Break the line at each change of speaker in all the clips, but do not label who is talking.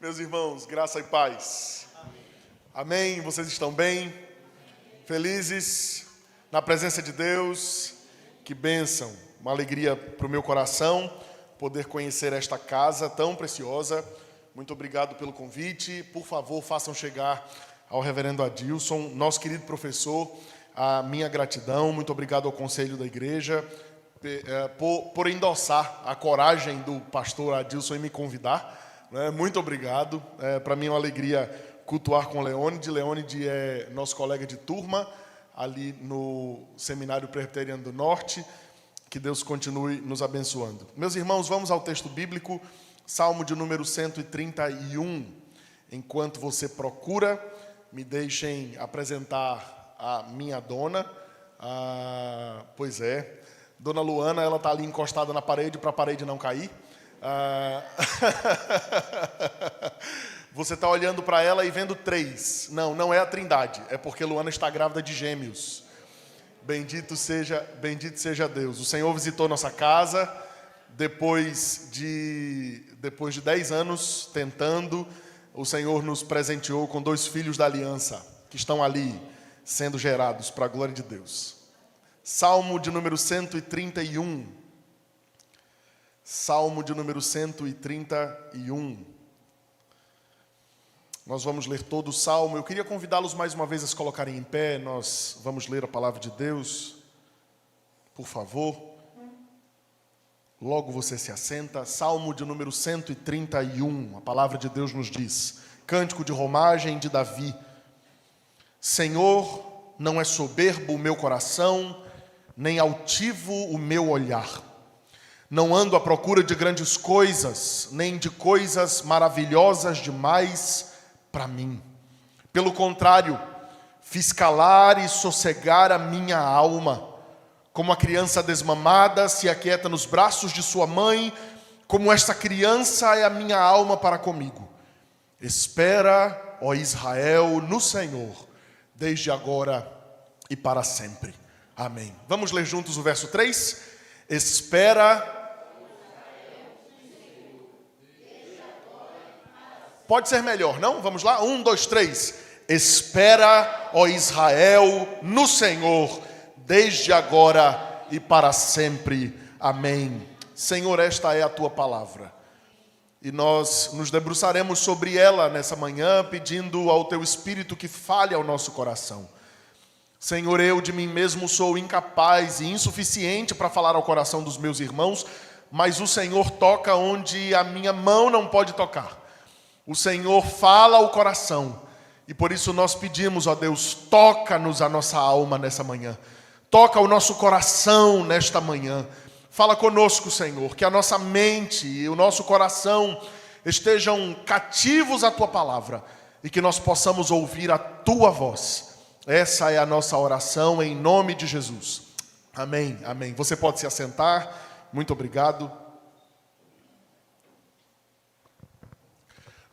Meus irmãos, graça e paz. Amém. Vocês estão bem? Felizes? Na presença de Deus? Que bênção. Uma alegria para o meu coração poder conhecer esta casa tão preciosa. Muito obrigado pelo convite. Por favor, façam chegar ao reverendo Adilson, nosso querido professor, a minha gratidão. Muito obrigado ao conselho da igreja por endossar a coragem do pastor Adilson em me convidar. Muito obrigado. Para mim é uma alegria cultuar com Leônide. Leônide é nosso colega de turma ali no Seminário Presbiteriano do Norte. Que Deus continue nos abençoando. Meus irmãos, vamos ao texto bíblico, Salmo de número 131. Enquanto você procura, me deixem apresentar a minha dona. Dona Luana, ela está ali encostada na parede para a parede não cair. Você está olhando para ela e vendo 3. Não é a Trindade. É porque Luana está grávida de gêmeos. Bendito seja Deus. O Senhor visitou nossa casa depois de 10 anos tentando. O Senhor nos presenteou com 2 filhos da aliança que estão ali sendo gerados para a glória de Deus. Salmo de número 131. Salmo de número 131. Nós vamos ler todo o Salmo. Eu queria convidá-los mais uma vez a se colocarem em pé. Nós vamos ler a palavra de Deus. Por favor. Logo você se assenta. Salmo de número 131. A palavra de Deus nos diz. Cântico de romagem de Davi. Senhor, não é soberbo o meu coração, nem altivo o meu olhar. Não ando à procura de grandes coisas, nem de coisas maravilhosas demais para mim. Pelo contrário, fiz calar e sossegar a minha alma. Como a criança desmamada se aquieta nos braços de sua mãe, como esta criança é a minha alma para comigo. Espera, ó Israel, no Senhor, desde agora e para sempre. Amém. Vamos ler juntos o verso 3? Espera. Pode ser melhor, não? Vamos lá? 1, 2, 3. Espera, ó Israel, no Senhor, desde agora e para sempre. Amém. Senhor, esta é a tua palavra. E nós nos debruçaremos sobre ela nessa manhã, pedindo ao teu Espírito que fale ao nosso coração. Senhor, eu de mim mesmo sou incapaz e insuficiente para falar ao coração dos meus irmãos, mas o Senhor toca onde a minha mão não pode tocar. O Senhor fala ao coração, e por isso nós pedimos, ó Deus, toca-nos a nossa alma nessa manhã, toca o nosso coração nesta manhã, fala conosco, Senhor, que a nossa mente e o nosso coração estejam cativos à Tua palavra, e que nós possamos ouvir a Tua voz. Essa é a nossa oração em nome de Jesus. Amém, amém. Você pode se assentar, muito obrigado.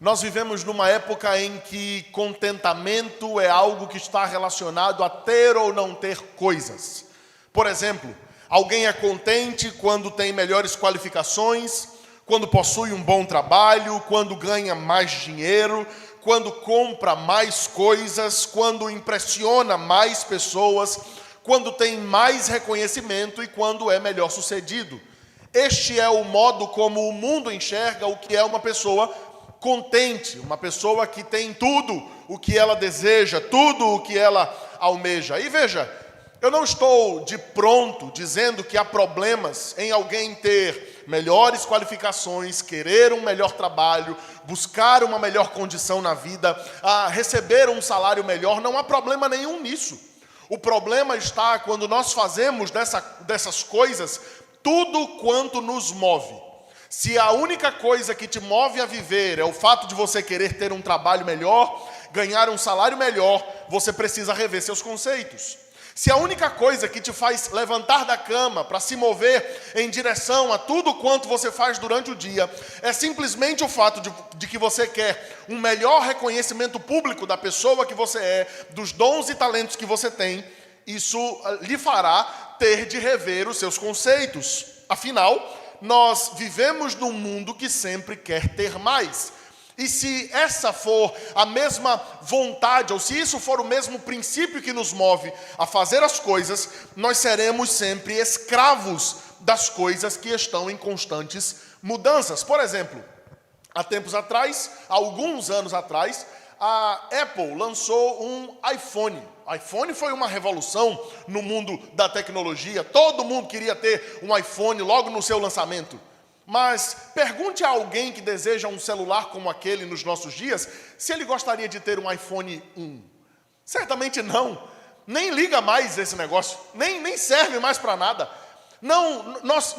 Nós vivemos numa época em que contentamento é algo que está relacionado a ter ou não ter coisas. Por exemplo, alguém é contente quando tem melhores qualificações, quando possui um bom trabalho, quando ganha mais dinheiro, quando compra mais coisas, quando impressiona mais pessoas, quando tem mais reconhecimento e quando é melhor sucedido. Este é o modo como o mundo enxerga o que é uma pessoa contente, uma pessoa que tem tudo o que ela deseja, tudo o que ela almeja. E veja, eu não estou de pronto dizendo que há problemas em alguém ter melhores qualificações, querer um melhor trabalho, buscar uma melhor condição na vida, receber um salário melhor. Não há problema nenhum nisso. O problema está quando nós fazemos dessas coisas tudo quanto nos move. Se a única coisa que te move a viver é o fato de você querer ter um trabalho melhor, ganhar um salário melhor, você precisa rever seus conceitos. Se a única coisa que te faz levantar da cama para se mover em direção a tudo quanto você faz durante o dia é simplesmente o fato de que você quer um melhor reconhecimento público da pessoa que você é, dos dons e talentos que você tem, isso lhe fará ter de rever os seus conceitos. Afinal, nós vivemos num mundo que sempre quer ter mais. E se essa for a mesma vontade, ou se isso for o mesmo princípio que nos move a fazer as coisas, nós seremos sempre escravos das coisas que estão em constantes mudanças. Por exemplo, há tempos atrás, alguns anos atrás, a Apple lançou um iPhone. O iPhone foi uma revolução no mundo da tecnologia. Todo mundo queria ter um iPhone logo no seu lançamento. Mas pergunte a alguém que deseja um celular como aquele nos nossos dias, se ele gostaria de ter um iPhone 1. Certamente não. Nem liga mais esse negócio. Nem serve mais para nada. Não, nós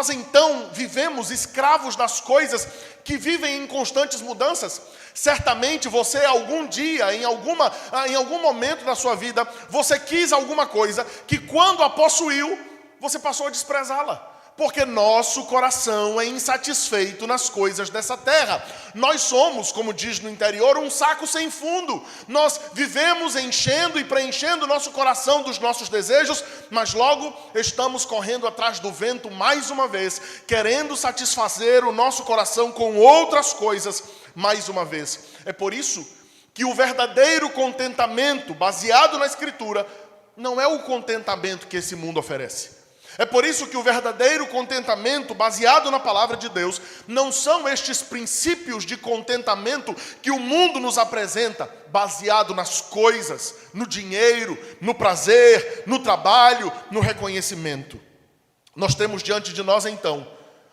então vivemos escravos das coisas que vivem em constantes mudanças. Certamente você algum dia, em algum momento da sua vida, você quis alguma coisa que quando a possuiu, você passou a desprezá-la. Porque nosso coração é insatisfeito nas coisas dessa terra. Nós somos, como diz no interior, um saco sem fundo. Nós vivemos enchendo e preenchendo nosso coração dos nossos desejos, mas logo estamos correndo atrás do vento mais uma vez, querendo satisfazer o nosso coração com outras coisas mais uma vez. É por isso que o verdadeiro contentamento, baseado na Escritura, não é o contentamento que esse mundo oferece. É por isso que o verdadeiro contentamento, baseado na palavra de Deus, não são estes princípios de contentamento que o mundo nos apresenta, baseado nas coisas, no dinheiro, no prazer, no trabalho, no reconhecimento. Nós temos diante de nós, então,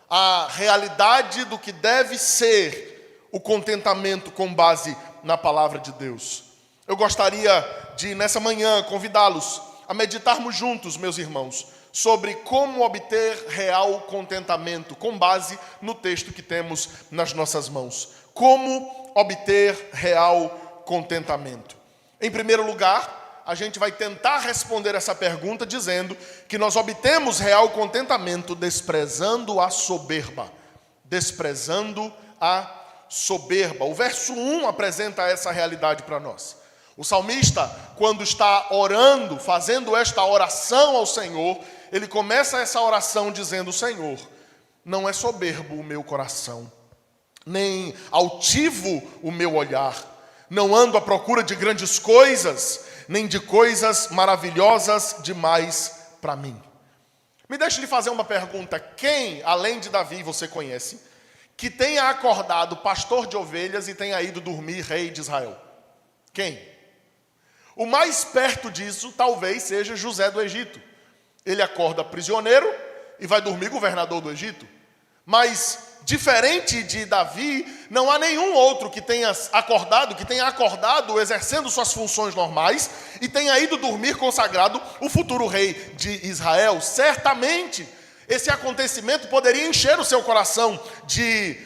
a realidade do que deve ser o contentamento com base na palavra de Deus. Eu gostaria de, nessa manhã, convidá-los a meditarmos juntos, meus irmãos, sobre como obter real contentamento, com base no texto que temos nas nossas mãos. Como obter real contentamento? Em primeiro lugar, a gente vai tentar responder essa pergunta dizendo que nós obtemos real contentamento desprezando a soberba. Desprezando a soberba. O verso 1 apresenta essa realidade para nós. O salmista, quando está orando, fazendo esta oração ao Senhor, ele começa essa oração dizendo: Senhor, não é soberbo o meu coração, nem altivo o meu olhar. Não ando à procura de grandes coisas, nem de coisas maravilhosas demais para mim. Me deixe lhe fazer uma pergunta. Quem, além de Davi, você conhece, que tenha acordado pastor de ovelhas e tenha ido dormir rei de Israel? Quem? O mais perto disso talvez seja José do Egito. Ele acorda prisioneiro e vai dormir governador do Egito. Mas, diferente de Davi, não há nenhum outro que tenha acordado exercendo suas funções normais e tenha ido dormir consagrado o futuro rei de Israel. Certamente, esse acontecimento poderia encher o seu coração de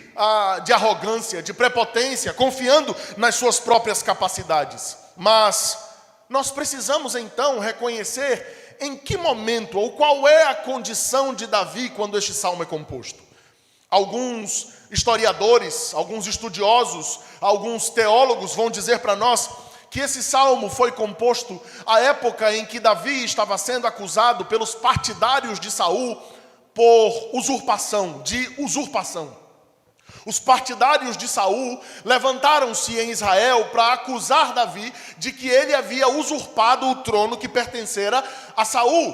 arrogância, de prepotência, confiando nas suas próprias capacidades. Mas nós precisamos então reconhecer em que momento ou qual é a condição de Davi quando este salmo é composto. Alguns historiadores, alguns estudiosos, alguns teólogos vão dizer para nós que esse salmo foi composto à época em que Davi estava sendo acusado pelos partidários de Saul por usurpação. Os partidários de Saul levantaram-se em Israel para acusar Davi de que ele havia usurpado o trono que pertencera a Saul.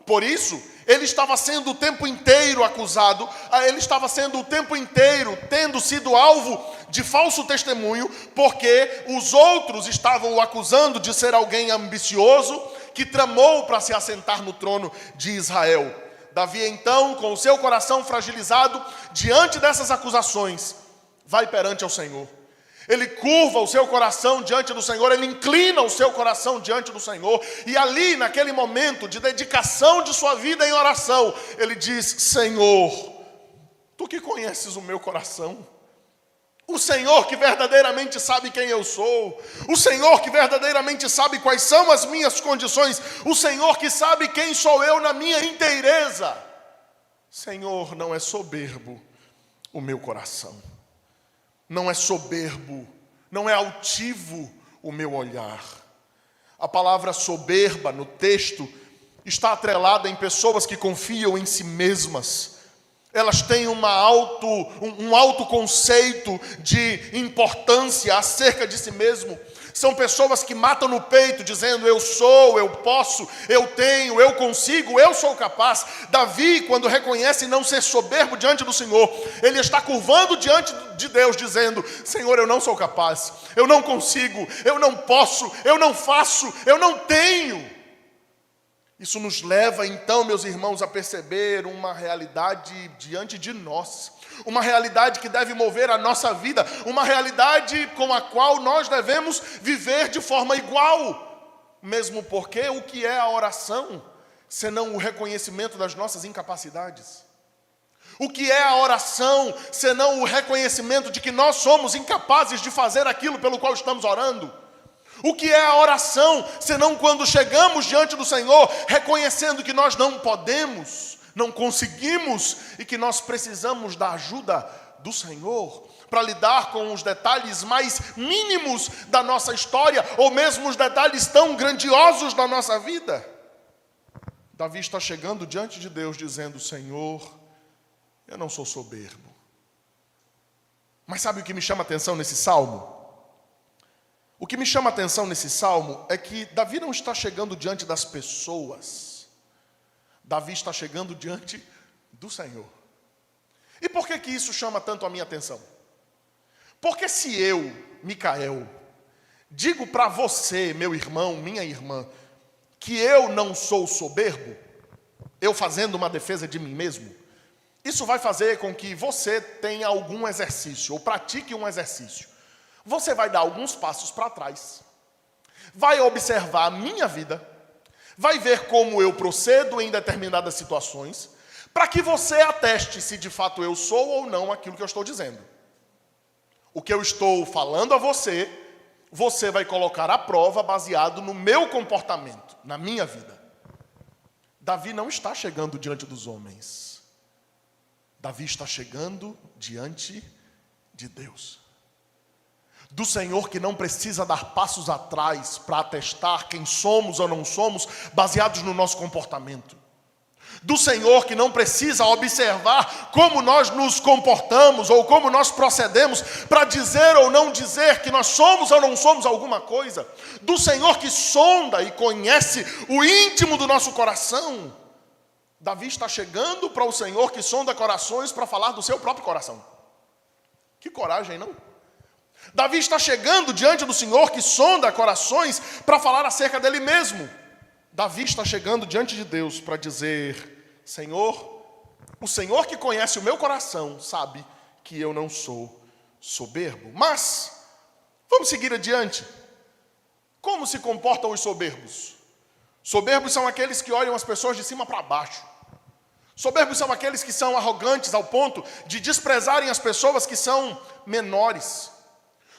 Por isso, ele estava sendo o tempo inteiro acusado, ele estava sendo o tempo inteiro tendo sido alvo de falso testemunho, porque os outros estavam o acusando de ser alguém ambicioso que tramou para se assentar no trono de Israel. Davi, então, com o seu coração fragilizado, diante dessas acusações, vai perante ao Senhor. Ele curva o seu coração diante do Senhor, ele inclina o seu coração diante do Senhor, e ali, naquele momento de dedicação de sua vida em oração, ele diz: Senhor, Tu que conheces o meu coração, o Senhor que verdadeiramente sabe quem eu sou, o Senhor que verdadeiramente sabe quais são as minhas condições, o Senhor que sabe quem sou eu na minha inteireza. Senhor, não é soberbo o meu coração, não é soberbo, não é altivo o meu olhar. A palavra soberba no texto está atrelada em pessoas que confiam em si mesmas. Elas têm um alto conceito de importância acerca de si mesmo. São pessoas que matam no peito, dizendo: eu sou, eu posso, eu tenho, eu consigo, eu sou capaz. Davi, quando reconhece não ser soberbo diante do Senhor, ele está curvando diante de Deus, dizendo: Senhor, eu não sou capaz, eu não consigo, eu não posso, eu não faço, eu não tenho. Isso nos leva, então, meus irmãos, a perceber uma realidade diante de nós. Uma realidade que deve mover a nossa vida. Uma realidade com a qual nós devemos viver de forma igual. Mesmo porque o que é a oração, senão o reconhecimento das nossas incapacidades? O que é a oração, senão o reconhecimento de que nós somos incapazes de fazer aquilo pelo qual estamos orando? O que é a oração, senão quando chegamos diante do Senhor, reconhecendo que nós não podemos, não conseguimos e que nós precisamos da ajuda do Senhor para lidar com os detalhes mais mínimos da nossa história, ou mesmo os detalhes tão grandiosos da nossa vida? Davi está chegando diante de Deus dizendo: Senhor, eu não sou soberbo. Mas sabe o que me chama a atenção nesse salmo? O que me chama a atenção nesse salmo é que Davi não está chegando diante das pessoas. Davi está chegando diante do Senhor. E por que isso chama tanto a minha atenção? Porque se eu, Micael, digo para você, meu irmão, minha irmã, que eu não sou soberbo, eu fazendo uma defesa de mim mesmo, isso vai fazer com que você tenha algum exercício, ou pratique um exercício. Você vai dar alguns passos para trás, vai observar a minha vida, vai ver como eu procedo em determinadas situações, para que você ateste se de fato eu sou ou não aquilo que eu estou dizendo. O que eu estou falando a você, você vai colocar à prova baseado no meu comportamento, na minha vida. Davi não está chegando diante dos homens. Davi está chegando diante de Deus. Do Senhor, que não precisa dar passos atrás para atestar quem somos ou não somos, baseados no nosso comportamento. Do Senhor, que não precisa observar como nós nos comportamos ou como nós procedemos para dizer ou não dizer que nós somos ou não somos alguma coisa. Do Senhor, que sonda e conhece o íntimo do nosso coração. Davi está chegando para o Senhor que sonda corações para falar do seu próprio coração. Que coragem, não? Davi está chegando diante do Senhor que sonda corações para falar acerca dele mesmo. Davi está chegando diante de Deus para dizer: Senhor, o Senhor que conhece o meu coração sabe que eu não sou soberbo. Mas, vamos seguir adiante. Como se comportam os soberbos? Soberbos são aqueles que olham as pessoas de cima para baixo. Soberbos são aqueles que são arrogantes ao ponto de desprezarem as pessoas que são menores.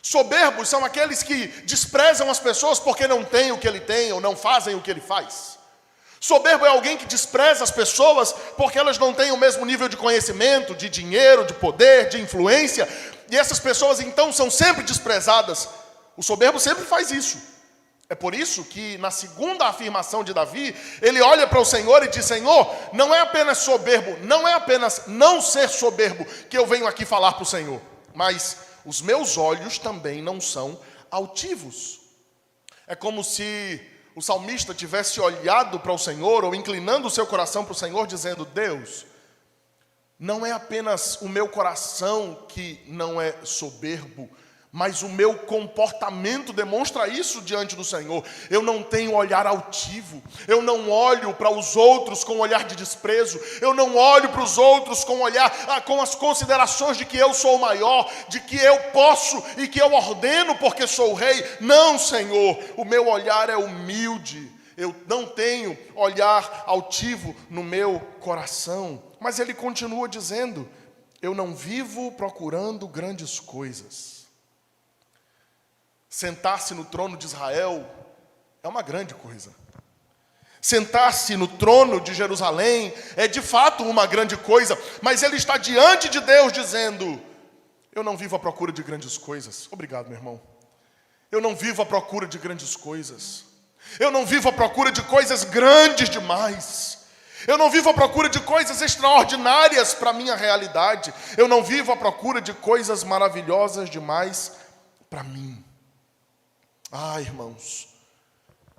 Soberbos são aqueles que desprezam as pessoas porque não têm o que ele tem ou não fazem o que ele faz. Soberbo é alguém que despreza as pessoas porque elas não têm o mesmo nível de conhecimento, de dinheiro, de poder, de influência. E essas pessoas então são sempre desprezadas. O soberbo sempre faz isso. É por isso que na segunda afirmação de Davi, ele olha para o Senhor e diz: Senhor, não é apenas soberbo, não é apenas não ser soberbo que eu venho aqui falar para o Senhor, mas os meus olhos também não são altivos. É como se o salmista tivesse olhado para o Senhor, ou inclinando o seu coração para o Senhor, dizendo: Deus, não é apenas o meu coração que não é soberbo, mas o meu comportamento demonstra isso diante do Senhor. Eu não tenho olhar altivo, eu não olho para os outros com olhar de desprezo, eu não olho para os outros com olhar, com as considerações de que eu sou o maior, de que eu posso e que eu ordeno porque sou o rei. Não, Senhor, o meu olhar é humilde, eu não tenho olhar altivo no meu coração. Mas ele continua dizendo: eu não vivo procurando grandes coisas. Sentar-se no trono de Israel é uma grande coisa. Sentar-se no trono de Jerusalém é de fato uma grande coisa, mas ele está diante de Deus dizendo: eu não vivo à procura de grandes coisas. Obrigado, meu irmão. Eu não vivo à procura de grandes coisas. Eu não vivo à procura de coisas grandes demais. Eu não vivo à procura de coisas extraordinárias para a minha realidade. Eu não vivo à procura de coisas maravilhosas demais para mim. Ah, irmãos,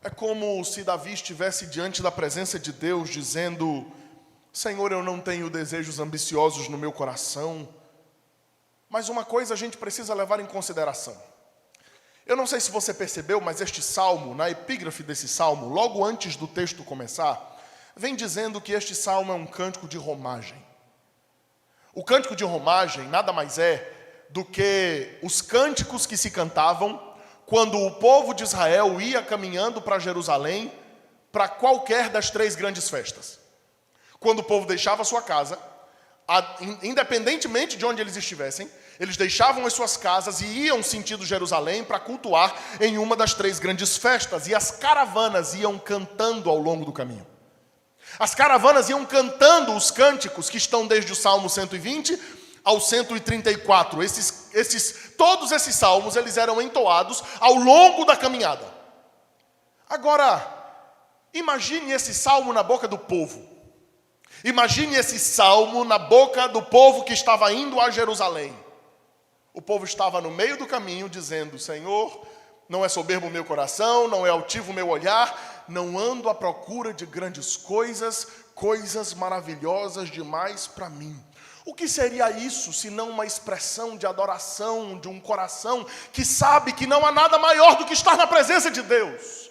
é como se Davi estivesse diante da presença de Deus dizendo: Senhor, eu não tenho desejos ambiciosos no meu coração. Mas uma coisa a gente precisa levar em consideração. Eu não sei se você percebeu, mas este salmo, na epígrafe desse salmo, logo antes do texto começar, vem dizendo que este salmo é um cântico de romagem. O cântico de romagem nada mais é do que os cânticos que se cantavam quando o povo de Israel ia caminhando para Jerusalém para qualquer das 3 grandes festas. Quando o povo deixava a sua casa, independentemente de onde eles estivessem, eles deixavam as suas casas e iam sentido Jerusalém para cultuar em uma das 3 grandes festas. E as caravanas iam cantando ao longo do caminho. As caravanas iam cantando os cânticos que estão desde o Salmo 120 ao 134. Todos esses salmos eles eram entoados ao longo da caminhada. Agora, imagine esse salmo na boca do povo. Imagine esse salmo na boca do povo que estava indo a Jerusalém. O povo estava no meio do caminho dizendo: Senhor, não é soberbo o meu coração, não é altivo o meu olhar, não ando à procura de grandes coisas, coisas maravilhosas demais para mim. O que seria isso, se não uma expressão de adoração, de um coração que sabe que não há nada maior do que estar na presença de Deus?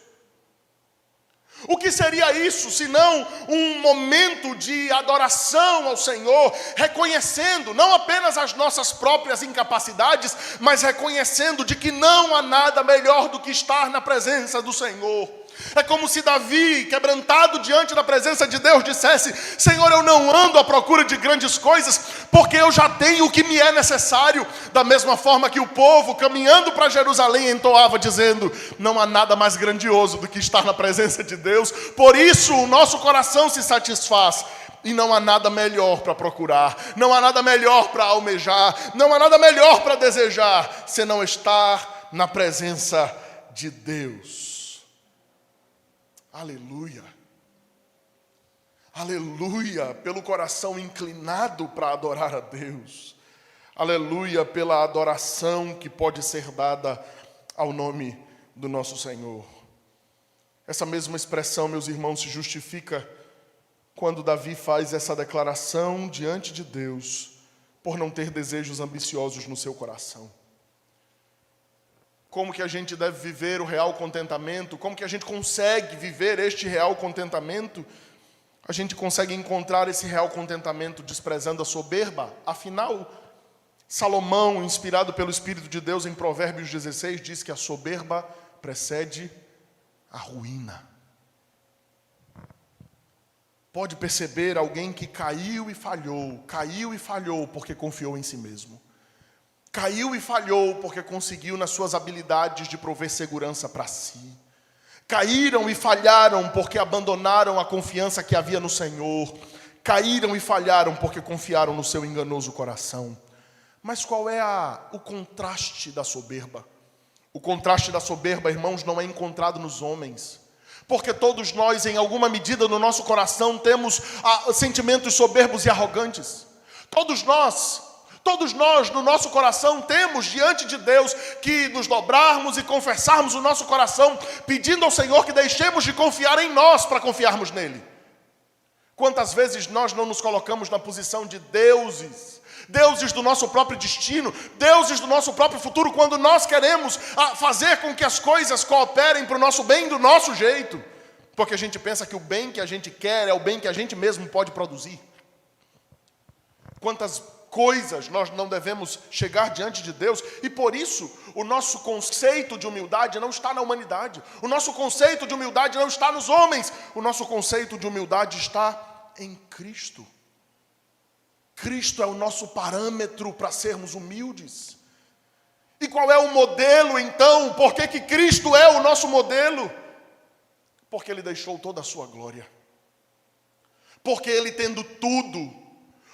O que seria isso, se não um momento de adoração ao Senhor, reconhecendo não apenas as nossas próprias incapacidades, mas reconhecendo de que não há nada melhor do que estar na presença do Senhor. É como se Davi, quebrantado diante da presença de Deus, dissesse: Senhor, eu não ando à procura de grandes coisas, porque eu já tenho o que me é necessário. Da mesma forma que o povo, caminhando para Jerusalém, entoava dizendo: não há nada mais grandioso do que estar na presença de Deus. Por isso o nosso coração se satisfaz. E não há nada melhor para procurar, não há nada melhor para almejar, não há nada melhor para desejar, senão estar na presença de Deus. Aleluia, aleluia, pelo coração inclinado para adorar a Deus, aleluia, pela adoração que pode ser dada ao nome do nosso Senhor. Essa mesma expressão, meus irmãos, se justifica quando Davi faz essa declaração diante de Deus, por não ter desejos ambiciosos no seu coração. Como que a gente deve viver o real contentamento? Como que a gente consegue viver este real contentamento? A gente consegue encontrar esse real contentamento desprezando a soberba? Afinal, Salomão, inspirado pelo Espírito de Deus em Provérbios 16, diz que a soberba precede a ruína. Pode perceber alguém que caiu e falhou porque confiou em si mesmo. Caiu e falhou porque conseguiu nas suas habilidades de prover segurança para si. Caíram e falharam porque abandonaram a confiança que havia no Senhor. Caíram e falharam porque confiaram no seu enganoso coração. Mas qual é o contraste da soberba? O contraste da soberba, irmãos, não é encontrado nos homens. Porque todos nós, em alguma medida, no nosso coração, temos sentimentos soberbos e arrogantes. Todos nós, no nosso coração, temos diante de Deus que nos dobrarmos e confessarmos o nosso coração, pedindo ao Senhor que deixemos de confiar em nós para confiarmos nele. Quantas vezes nós não nos colocamos na posição de deuses do nosso próprio destino, deuses do nosso próprio futuro, quando nós queremos fazer com que as coisas cooperem para o nosso bem do nosso jeito, porque a gente pensa que o bem que a gente quer é o bem que a gente mesmo pode produzir. Quantas coisas nós não devemos chegar diante de Deus, e por isso o nosso conceito de humildade não está na humanidade, o nosso conceito de humildade não está nos homens, o nosso conceito de humildade está em Cristo. Cristo é o nosso parâmetro para sermos humildes. E qual é o modelo então? Por que Cristo é o nosso modelo? Porque Ele deixou toda a sua glória. Porque Ele tendo tudo,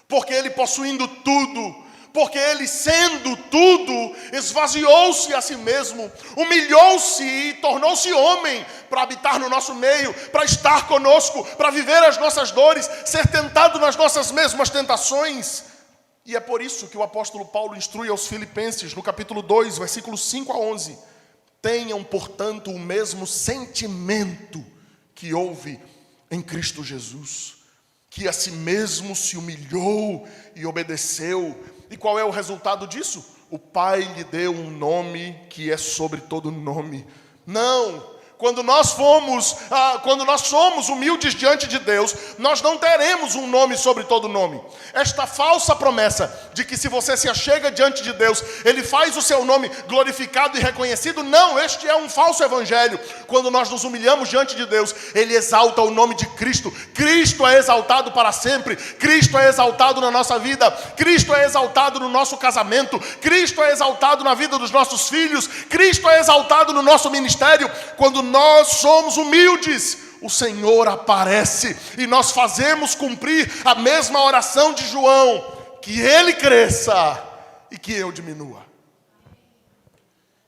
porque Ele possuindo tudo, porque ele, sendo tudo, esvaziou-se a si mesmo, humilhou-se e tornou-se homem para habitar no nosso meio, para estar conosco, para viver as nossas dores, ser tentado nas nossas mesmas tentações. E é por isso que o apóstolo Paulo instrui aos Filipenses, no capítulo 2, versículos 5 a 11. Tenham, portanto, o mesmo sentimento que houve em Cristo Jesus, que a si mesmo se humilhou e obedeceu. E qual é o resultado disso? O Pai lhe deu um nome que é sobre todo nome. Não! Quando nós somos humildes diante de Deus, nós não teremos um nome sobre todo nome. Esta falsa promessa de que se você se achega diante de Deus, Ele faz o seu nome glorificado e reconhecido, não, este é um falso evangelho. Quando nós nos humilhamos diante de Deus, Ele exalta o nome de Cristo. Cristo é exaltado para sempre. Cristo é exaltado na nossa vida. Cristo é exaltado no nosso casamento. Cristo é exaltado na vida dos nossos filhos. Cristo é exaltado no nosso ministério. Quando nós somos humildes, o Senhor aparece e nós fazemos cumprir a mesma oração de João, que ele cresça e que eu diminua.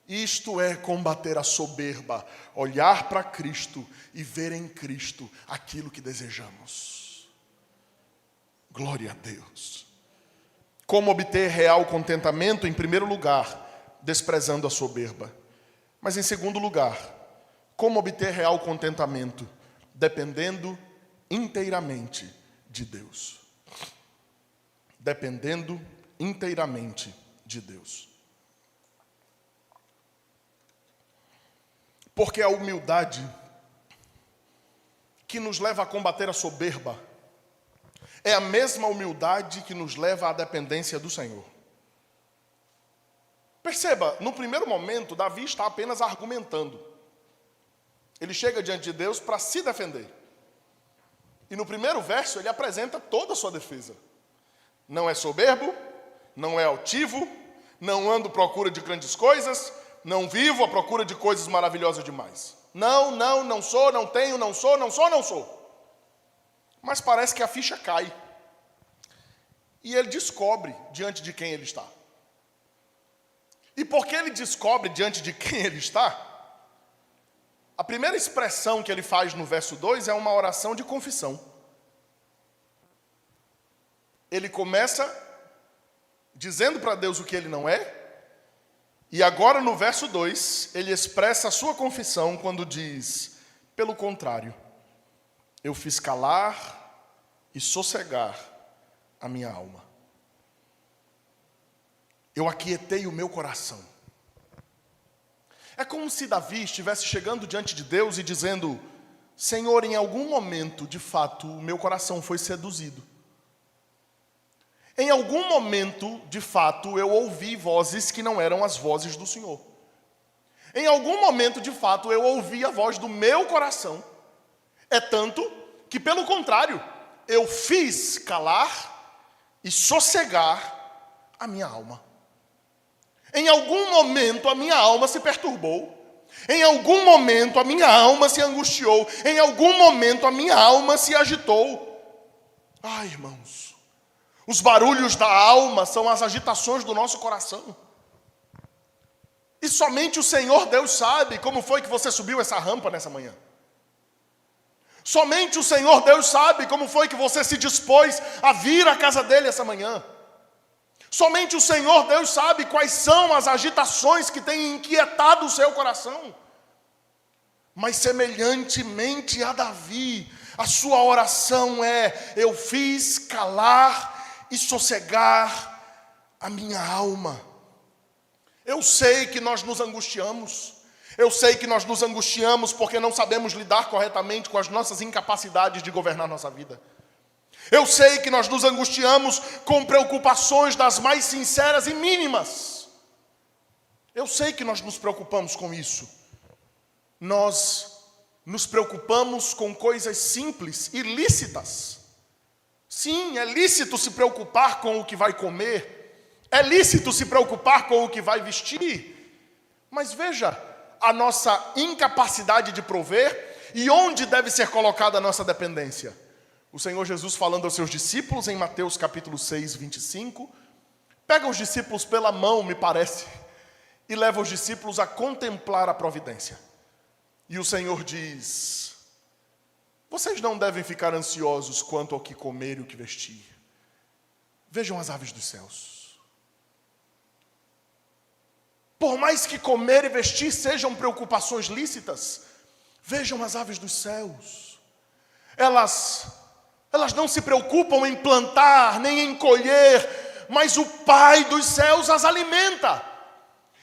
Isto é combater a soberba, olhar para Cristo e ver em Cristo aquilo que desejamos. Glória a Deus. Como obter real contentamento? Em primeiro lugar, desprezando a soberba. Mas em segundo lugar, como obter real contentamento? Dependendo inteiramente de Deus. Dependendo inteiramente de Deus. Porque a humildade que nos leva a combater a soberba é a mesma humildade que nos leva à dependência do Senhor. Perceba, no primeiro momento, Davi está apenas argumentando. Ele chega diante de Deus para se defender. E no primeiro verso ele apresenta toda a sua defesa. Não é soberbo, não é altivo, não ando à procura de grandes coisas, não vivo à procura de coisas maravilhosas demais. Não sou, não tenho, não sou. Mas parece que a ficha cai. E ele descobre diante de quem ele está. E porque ele descobre diante de quem ele está, a primeira expressão que ele faz no verso 2 é uma oração de confissão. Ele começa dizendo para Deus o que ele não é, e agora no verso 2, ele expressa a sua confissão quando diz: pelo contrário, eu fiz calar e sossegar a minha alma. Eu aquietei o meu coração. É como se Davi estivesse chegando diante de Deus e dizendo: Senhor, em algum momento, de fato, o meu coração foi seduzido. Em algum momento, de fato, eu ouvi vozes que não eram as vozes do Senhor. Em algum momento, de fato, eu ouvi a voz do meu coração. É tanto que, pelo contrário, eu fiz calar e sossegar a minha alma. Em algum momento a minha alma se perturbou. Em algum momento a minha alma se angustiou. Em algum momento a minha alma se agitou. Ai, irmãos, os barulhos da alma são as agitações do nosso coração. E somente o Senhor Deus sabe como foi que você subiu essa rampa nessa manhã. Somente o Senhor Deus sabe como foi que você se dispôs a vir à casa dele essa manhã. Somente o Senhor Deus sabe quais são as agitações que têm inquietado o seu coração. Mas semelhantemente a Davi, a sua oração é: eu fiz calar e sossegar a minha alma. Eu sei que nós nos angustiamos. Eu sei que nós nos angustiamos porque não sabemos lidar corretamente com as nossas incapacidades de governar nossa vida. Eu sei que nós nos angustiamos com preocupações das mais sinceras e mínimas. Eu sei que nós nos preocupamos com isso. Nós nos preocupamos com coisas simples e lícitas. Sim, é lícito se preocupar com o que vai comer. É lícito se preocupar com o que vai vestir. Mas veja a nossa incapacidade de prover e onde deve ser colocada a nossa dependência. O Senhor Jesus falando aos seus discípulos em Mateus capítulo 6, 25, pega os discípulos pela mão, me parece, e leva os discípulos a contemplar a providência. E o Senhor diz: vocês não devem ficar ansiosos quanto ao que comer e o que vestir. Vejam as aves dos céus. Por mais que comer e vestir sejam preocupações lícitas, vejam as aves dos céus. Elas não se preocupam em plantar, nem em colher, mas o Pai dos céus as alimenta.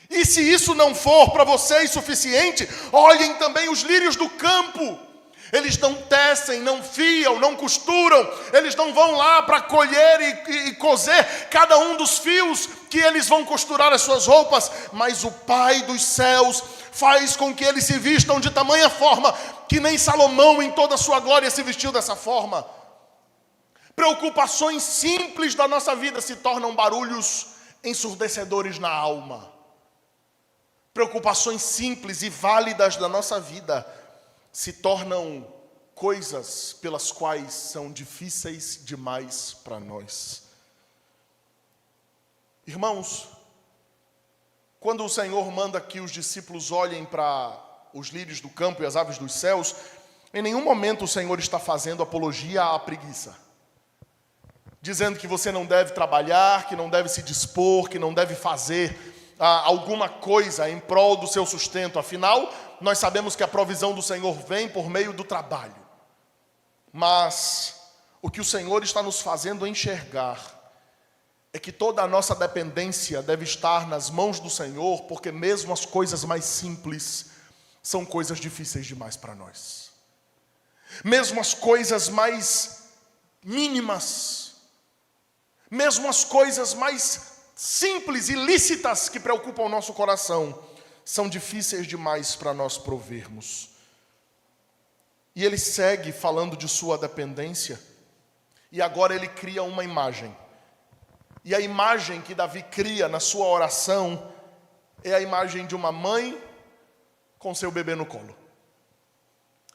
E se isso não for para vocês suficiente, olhem também os lírios do campo. Eles não tecem, não fiam, não costuram. Eles não vão lá para colher e coser cada um dos fios que eles vão costurar as suas roupas. Mas o Pai dos céus faz com que eles se vistam de tamanha forma que nem Salomão em toda a sua glória se vestiu dessa forma. Preocupações simples da nossa vida se tornam barulhos ensurdecedores na alma. Preocupações simples e válidas da nossa vida se tornam coisas pelas quais são difíceis demais para nós. Irmãos, quando o Senhor manda que os discípulos olhem para os lírios do campo e as aves dos céus, em nenhum momento o Senhor está fazendo apologia à preguiça, dizendo que você não deve trabalhar, que não deve se dispor, que não deve fazer alguma coisa em prol do seu sustento. Afinal, nós sabemos que a provisão do Senhor vem por meio do trabalho. Mas o que o Senhor está nos fazendo enxergar é que toda a nossa dependência deve estar nas mãos do Senhor, porque mesmo as coisas mais simples são coisas difíceis demais para nós. Mesmo as coisas mais mínimas, mesmo as coisas mais simples e lícitas que preocupam o nosso coração, são difíceis demais para nós provermos. E ele segue falando de sua dependência, e agora ele cria uma imagem. E a imagem que Davi cria na sua oração é a imagem de uma mãe com seu bebê no colo.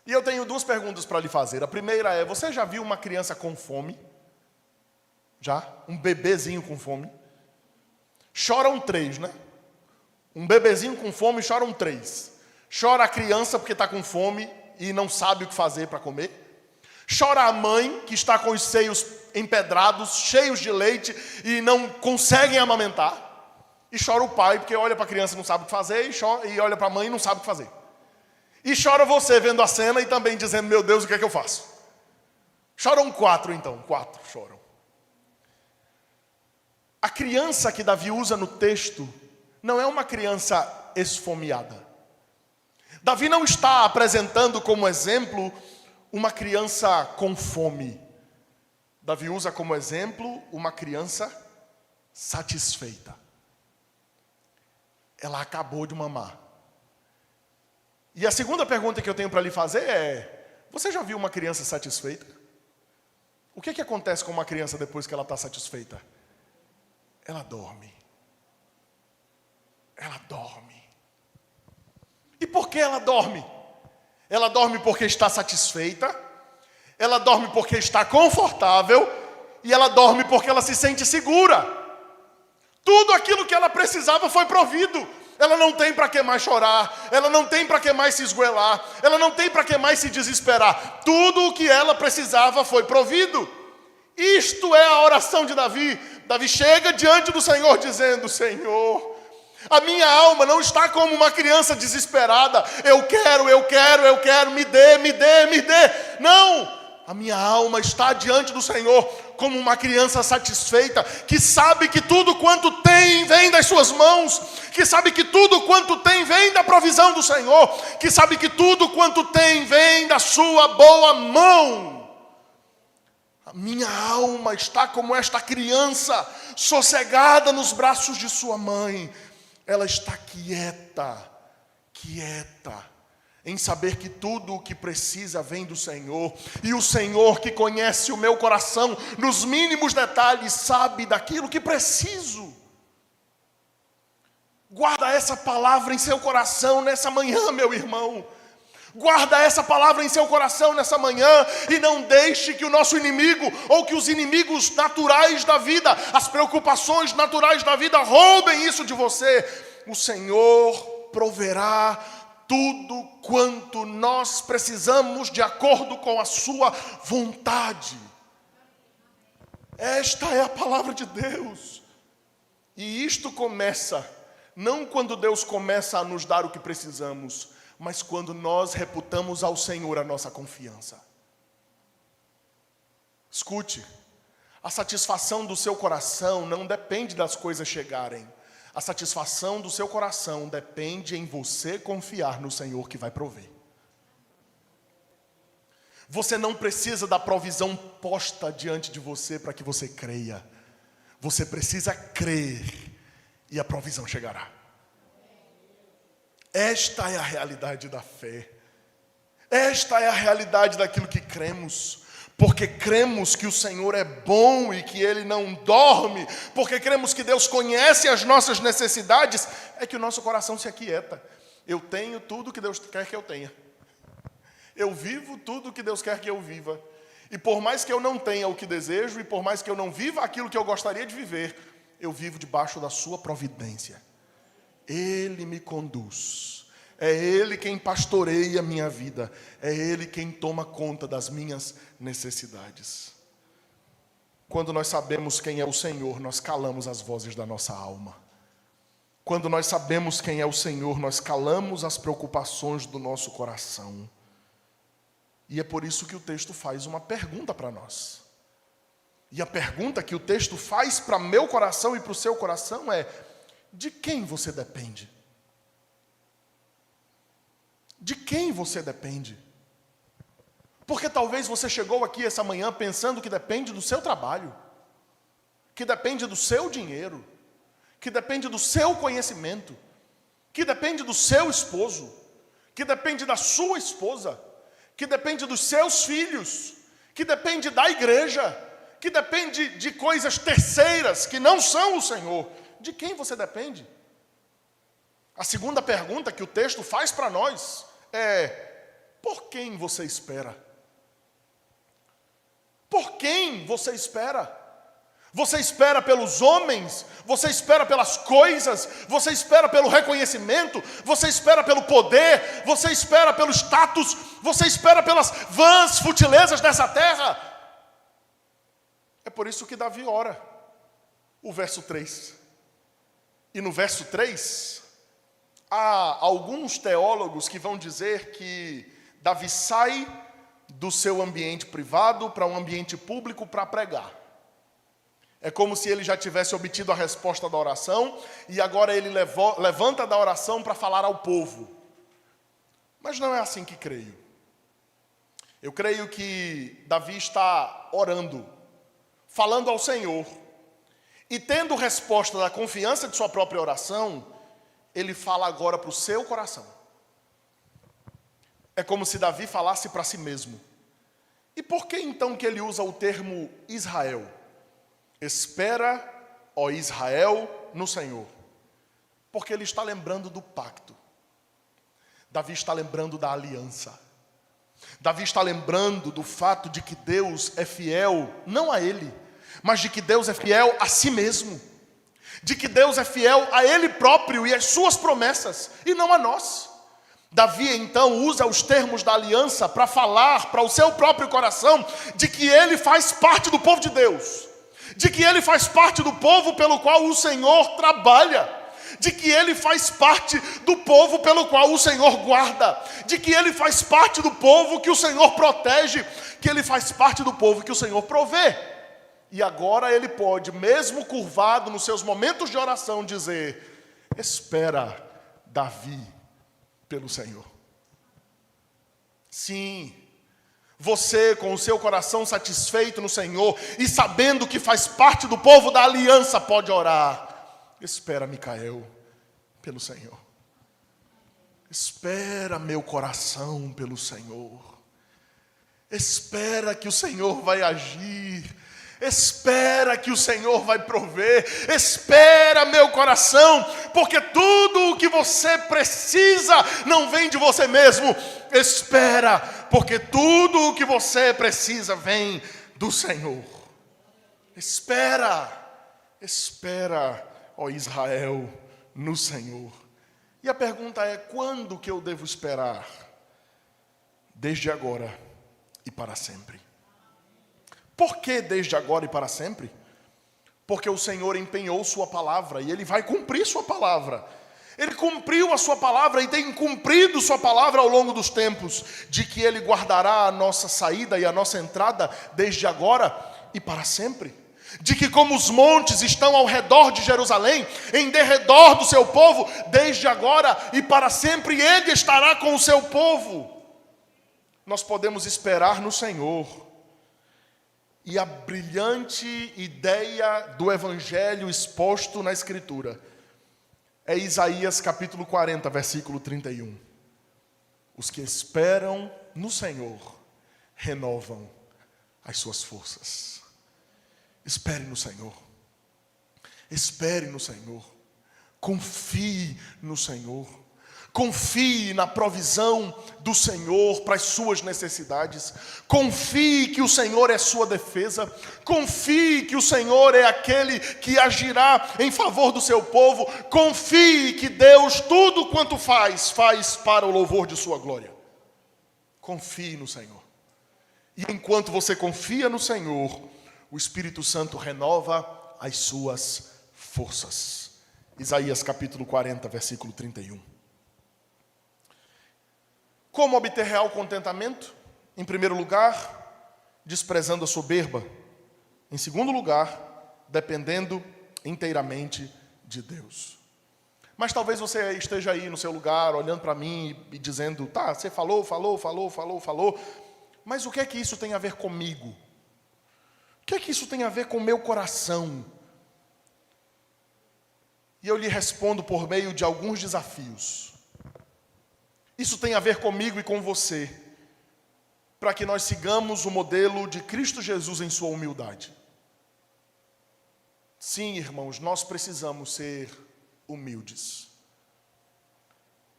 E eu tenho duas perguntas para lhe fazer. A primeira é: você já viu uma criança com fome? Já? Um bebezinho com fome? Choram 3, né? Um bebezinho com fome, choram 3. Chora a criança porque está com fome e não sabe o que fazer para comer. Chora a mãe que está com os seios empedrados, cheios de leite e não conseguem amamentar. E chora o pai porque olha para a criança e não sabe o que fazer, e olha para a mãe e não sabe o que fazer. E chora você vendo a cena e também dizendo: meu Deus, o que é que eu faço? Choram 4 então, 4 choram. A criança que Davi usa no texto não é uma criança esfomeada. Davi não está apresentando como exemplo uma criança com fome. Davi usa como exemplo uma criança satisfeita. Ela acabou de mamar. E a segunda pergunta que eu tenho para lhe fazer é: você já viu uma criança satisfeita? O que acontece com uma criança depois que ela está satisfeita? Ela dorme. Ela dorme. E por que ela dorme? Ela dorme porque está satisfeita, ela dorme porque está confortável, e ela dorme porque ela se sente segura. Tudo aquilo que ela precisava foi provido. Ela não tem para que mais chorar, ela não tem para que mais se esgoelar, ela não tem para que mais se desesperar. Tudo o que ela precisava foi provido. Isto é a oração de Davi. Davi chega diante do Senhor dizendo: Senhor, a minha alma não está como uma criança desesperada. Eu quero, me dê. Não, a minha alma está diante do Senhor como uma criança satisfeita, que sabe que tudo quanto tem vem das suas mãos, que sabe que tudo quanto tem vem da provisão do Senhor, que sabe que tudo quanto tem vem da sua boa mão. A minha alma está como esta criança, sossegada nos braços de sua mãe. Ela está quieta, em saber que tudo o que precisa vem do Senhor. E o Senhor, que conhece o meu coração nos mínimos detalhes, sabe daquilo que preciso. Guarda essa palavra em seu coração nessa manhã, meu irmão. Guarda essa palavra em seu coração nessa manhã e não deixe que o nosso inimigo ou que os inimigos naturais da vida, as preocupações naturais da vida roubem isso de você. O Senhor proverá tudo quanto nós precisamos de acordo com a sua vontade. Esta é a palavra de Deus. E isto começa, não quando Deus começa a nos dar o que precisamos, mas quando nós reputamos ao Senhor a nossa confiança. Escute, a satisfação do seu coração não depende das coisas chegarem. A satisfação do seu coração depende em você confiar no Senhor que vai prover. Você não precisa da provisão posta diante de você para que você creia. Você precisa crer e a provisão chegará. Esta é a realidade da fé. Esta é a realidade daquilo que cremos. Porque cremos que o Senhor é bom e que Ele não dorme. Porque cremos que Deus conhece as nossas necessidades. É que o nosso coração se aquieta. Eu tenho tudo que Deus quer que eu tenha. Eu vivo tudo que Deus quer que eu viva. E por mais que eu não tenha o que desejo, e por mais que eu não viva aquilo que eu gostaria de viver, eu vivo debaixo da sua providência. Ele me conduz. É Ele quem pastoreia a minha vida. É Ele quem toma conta das minhas necessidades. Quando nós sabemos quem é o Senhor, nós calamos as vozes da nossa alma. Quando nós sabemos quem é o Senhor, nós calamos as preocupações do nosso coração. E é por isso que o texto faz uma pergunta para nós. E a pergunta que o texto faz para meu coração e para o seu coração é: de quem você depende? De quem você depende? Porque talvez você chegou aqui essa manhã pensando que depende do seu trabalho, que depende do seu dinheiro, que depende do seu conhecimento, que depende do seu esposo, que depende da sua esposa, que depende dos seus filhos, que depende da igreja, que depende de coisas terceiras que não são o Senhor. De quem você depende? A segunda pergunta que o texto faz para nós é: por quem você espera? Por quem você espera? Você espera pelos homens? Você espera pelas coisas? Você espera pelo reconhecimento? Você espera pelo poder? Você espera pelo status? Você espera pelas vãs futilezas dessa terra? É por isso que Davi ora. O verso 3. E no verso 3, há alguns teólogos que vão dizer que Davi sai do seu ambiente privado para um ambiente público para pregar. É como se ele já tivesse obtido a resposta da oração e agora ele levanta da oração para falar ao povo. Mas não é assim que creio. Eu creio que Davi está orando, falando ao Senhor, e tendo resposta da confiança de sua própria oração, ele fala agora para o seu coração. É como se Davi falasse para si mesmo. E por que então que ele usa o termo Israel? Espera, ó Israel, no Senhor. Porque ele está lembrando do pacto. Davi está lembrando da aliança. Davi está lembrando do fato de que Deus é fiel, não a ele, mas de que Deus é fiel a si mesmo. De que Deus é fiel a Ele próprio e às suas promessas, e não a nós. Davi então usa os termos da aliança para falar para o seu próprio coração de que ele faz parte do povo de Deus. De que ele faz parte do povo pelo qual o Senhor trabalha. De que ele faz parte do povo pelo qual o Senhor guarda. De que ele faz parte do povo que o Senhor protege. Que ele faz parte do povo que o Senhor provê. E agora ele pode, mesmo curvado nos seus momentos de oração, dizer: espera, Davi, pelo Senhor. Sim, você com o seu coração satisfeito no Senhor e sabendo que faz parte do povo da aliança, pode orar: espera, Micael, pelo Senhor. Espera, meu coração, pelo Senhor. Espera que o Senhor vai agir. Espera que o Senhor vai prover. Espera, meu coração, porque tudo o que você precisa não vem de você mesmo. Espera, porque tudo o que você precisa vem do Senhor. Espera, ó Israel, no Senhor. E a pergunta é: quando que eu devo esperar? Desde agora e para sempre. Por que desde agora e para sempre? Porque o Senhor empenhou sua palavra e Ele vai cumprir sua palavra. Ele cumpriu a sua palavra e tem cumprido sua palavra ao longo dos tempos, de que Ele guardará a nossa saída e a nossa entrada desde agora e para sempre. De que como os montes estão ao redor de Jerusalém, em derredor do seu povo, desde agora e para sempre Ele estará com o seu povo. Nós podemos esperar no Senhor. E a brilhante ideia do Evangelho exposto na Escritura é Isaías capítulo 40, versículo 31. Os que esperam no Senhor renovam as suas forças. Espere no Senhor. Espere no Senhor. Confie no Senhor. Confie na provisão do Senhor para as suas necessidades. Confie que o Senhor é sua defesa. Confie que o Senhor é aquele que agirá em favor do seu povo. Confie que Deus, tudo quanto faz para o louvor de sua glória. Confie no Senhor. E enquanto você confia no Senhor, o Espírito Santo renova as suas forças. Isaías capítulo 40, versículo 31. Como obter real contentamento? Em primeiro lugar, desprezando a soberba. Em segundo lugar, dependendo inteiramente de Deus. Mas talvez você esteja aí no seu lugar, olhando para mim e dizendo: tá, você falou, mas o que é que isso tem a ver comigo? O que é que isso tem a ver com o meu coração? E eu lhe respondo por meio de alguns desafios. Isso tem a ver comigo e com você, para que nós sigamos o modelo de Cristo Jesus em sua humildade. Sim, irmãos, nós precisamos ser humildes.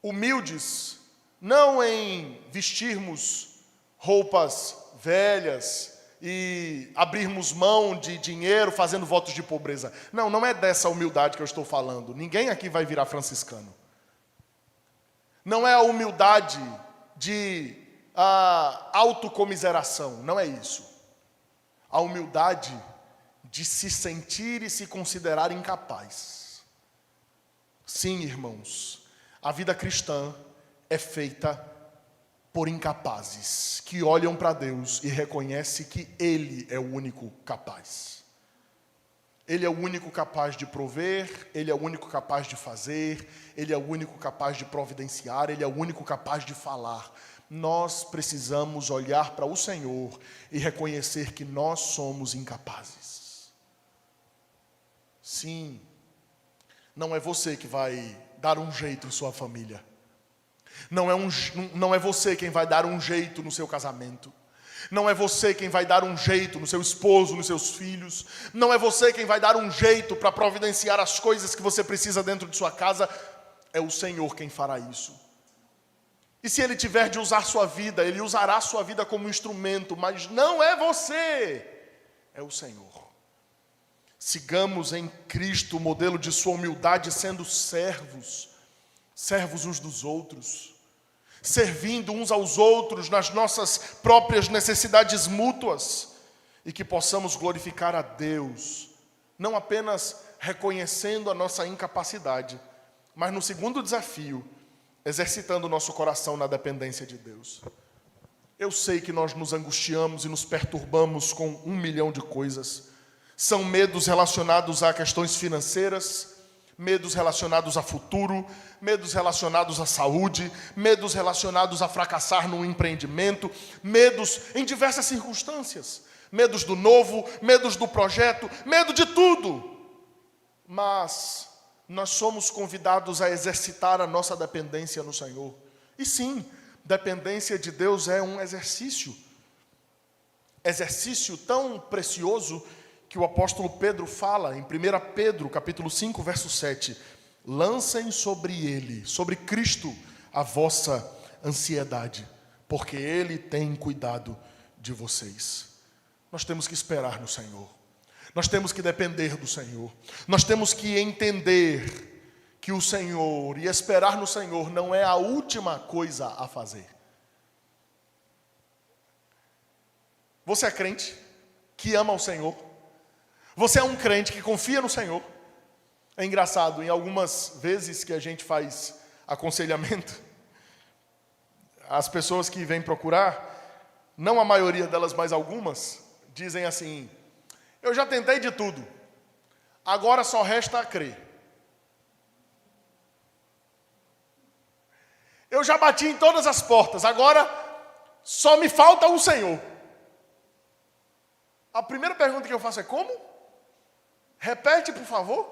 Humildes não em vestirmos roupas velhas e abrirmos mão de dinheiro fazendo votos de pobreza. Não é dessa humildade que eu estou falando. Ninguém aqui vai virar franciscano. Não é a humildade de autocomiseração, não é isso. A humildade de se sentir e se considerar incapaz. Sim, irmãos, a vida cristã é feita por incapazes, que olham para Deus e reconhecem que Ele é o único capaz. Ele é o único capaz de prover, Ele é o único capaz de fazer, Ele é o único capaz de providenciar, Ele é o único capaz de falar. Nós precisamos olhar para o Senhor e reconhecer que nós somos incapazes. Sim, não é você que vai dar um jeito em sua família. Não é você quem vai dar um jeito no seu casamento. Não é você quem vai dar um jeito no seu esposo, nos seus filhos. Não é você quem vai dar um jeito para providenciar as coisas que você precisa dentro de sua casa. É o Senhor quem fará isso. E se Ele tiver de usar sua vida, Ele usará sua vida como instrumento, mas não é você, é o Senhor. Sigamos em Cristo o modelo de sua humildade, sendo servos uns dos outros, servindo uns aos outros nas nossas próprias necessidades mútuas, e que possamos glorificar a Deus, não apenas reconhecendo a nossa incapacidade, mas no segundo desafio, exercitando o nosso coração na dependência de Deus. Eu sei que nós nos angustiamos e nos perturbamos com 1 milhão de coisas. São medos relacionados a questões financeiras, medos relacionados a futuro, medos relacionados à saúde, medos relacionados a fracassar no empreendimento, medos em diversas circunstâncias, medos do novo, medos do projeto, medo de tudo. Mas nós somos convidados a exercitar a nossa dependência no Senhor. E sim, dependência de Deus é um exercício tão precioso que o apóstolo Pedro fala em 1 Pedro, capítulo 5, verso 7. Lancem sobre ele, sobre Cristo, a vossa ansiedade, porque ele tem cuidado de vocês. Nós temos que esperar no Senhor. Nós temos que depender do Senhor. Nós temos que entender que o Senhor e esperar no Senhor não é a última coisa a fazer. Você é crente que ama o Senhor? Você é um crente que confia no Senhor? É engraçado, em algumas vezes que a gente faz aconselhamento, as pessoas que vêm procurar, não a maioria delas, mas algumas, dizem assim: eu já tentei de tudo, agora só resta crer. Eu já bati em todas as portas, agora só me falta o Senhor. A primeira pergunta que eu faço é: como? Repete, por favor.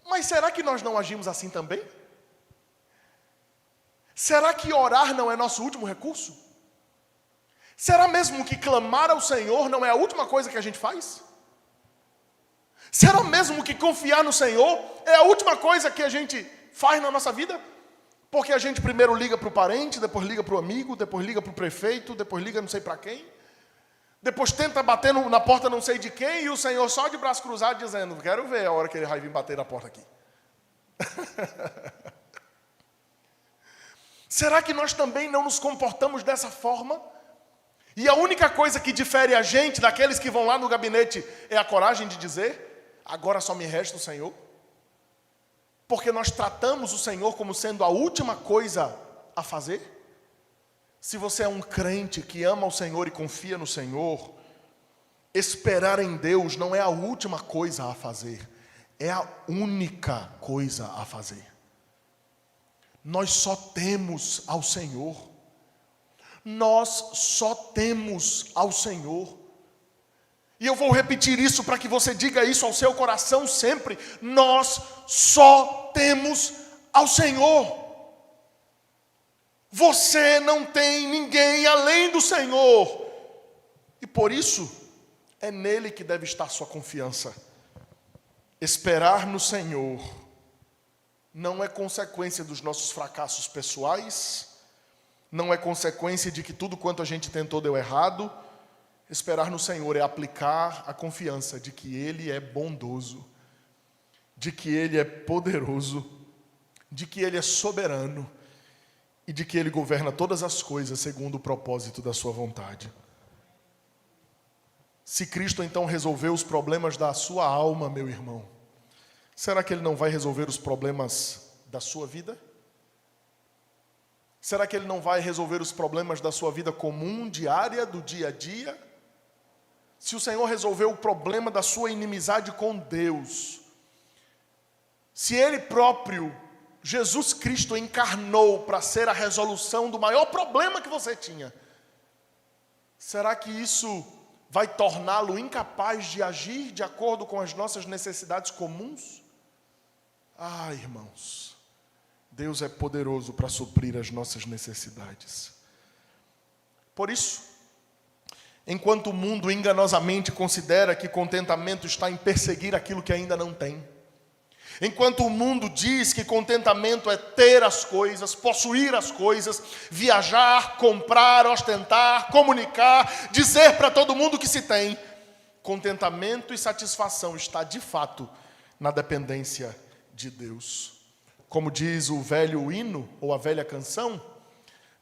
Mas será que nós não agimos assim também? Será que orar não é nosso último recurso? Será mesmo que clamar ao Senhor não é a última coisa que a gente faz? Será mesmo que confiar no Senhor é a última coisa que a gente faz na nossa vida? Porque a gente primeiro liga para o parente, depois liga para o amigo, depois liga para o prefeito, depois liga não sei para quem. Depois tenta bater na porta não sei de quem, e o Senhor só de braço cruzado dizendo: quero ver a hora que ele vai vir bater na porta aqui. Será que nós também não nos comportamos dessa forma? E a única coisa que difere a gente daqueles que vão lá no gabinete é a coragem de dizer: agora só me resta o Senhor? Porque nós tratamos o Senhor como sendo a última coisa a fazer? Se você é um crente que ama o Senhor e confia no Senhor, esperar em Deus não é a última coisa a fazer, é a única coisa a fazer. Nós só temos ao Senhor. Nós só temos ao Senhor. E eu vou repetir isso para que você diga isso ao seu coração sempre. Nós só temos ao Senhor. Você não tem ninguém além do Senhor. E por isso, é nele que deve estar sua confiança. Esperar no Senhor não é consequência dos nossos fracassos pessoais, não é consequência de que tudo quanto a gente tentou deu errado. Esperar no Senhor é aplicar a confiança de que Ele é bondoso, de que Ele é poderoso, de que Ele é soberano e de que Ele governa todas as coisas segundo o propósito da sua vontade. Se Cristo então resolveu os problemas da sua alma, meu irmão, será que Ele não vai resolver os problemas da sua vida? Será que Ele não vai resolver os problemas da sua vida comum, diária, do dia a dia? Se o Senhor resolveu o problema da sua inimizade com Deus, se Ele próprio, Jesus Cristo, encarnou para ser a resolução do maior problema que você tinha, será que isso vai torná-lo incapaz de agir de acordo com as nossas necessidades comuns? Ah, irmãos, Deus é poderoso para suprir as nossas necessidades. Por isso, enquanto o mundo enganosamente considera que contentamento está em perseguir aquilo que ainda não tem, enquanto o mundo diz que contentamento é ter as coisas, possuir as coisas, viajar, comprar, ostentar, comunicar, dizer para todo mundo que se tem, contentamento e satisfação está de fato na dependência de Deus. Como diz o velho hino ou a velha canção: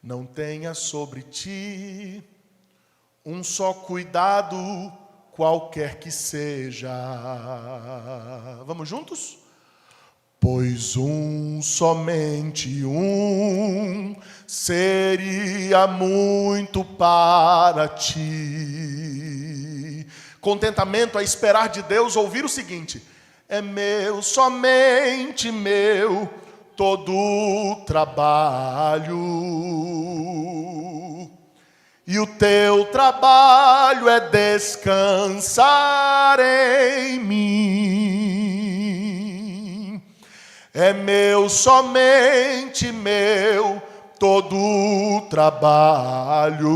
não tenha sobre ti um só cuidado, qualquer que seja. Vamos juntos? Pois somente um seria muito para ti. Contentamento é esperar de Deus ouvir o seguinte: é meu, somente meu, todo o trabalho. E o teu trabalho é descansar em mim. É meu, somente meu, todo o trabalho.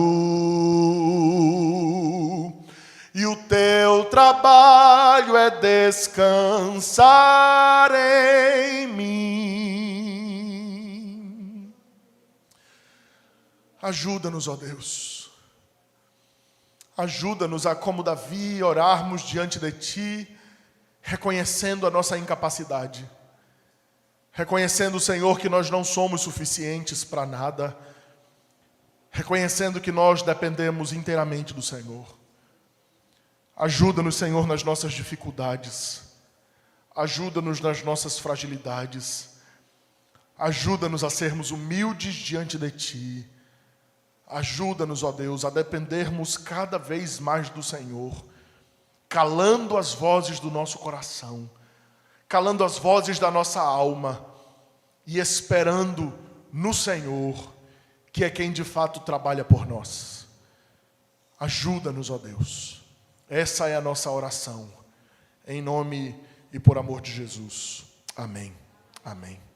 e o teu trabalho é descansar em mim. Ajuda-nos, ó Deus. Ajuda-nos a, como Davi, orarmos diante de Ti, reconhecendo a nossa incapacidade. Reconhecendo, Senhor, que nós não somos suficientes para nada. Reconhecendo que nós dependemos inteiramente do Senhor. Ajuda-nos, Senhor, nas nossas dificuldades. Ajuda-nos nas nossas fragilidades. Ajuda-nos a sermos humildes diante de Ti. Ajuda-nos, ó Deus, a dependermos cada vez mais do Senhor, calando as vozes do nosso coração, calando as vozes da nossa alma e esperando no Senhor, que é quem de fato trabalha por nós. Ajuda-nos, ó Deus. Essa é a nossa oração. Em nome e por amor de Jesus. Amém. Amém.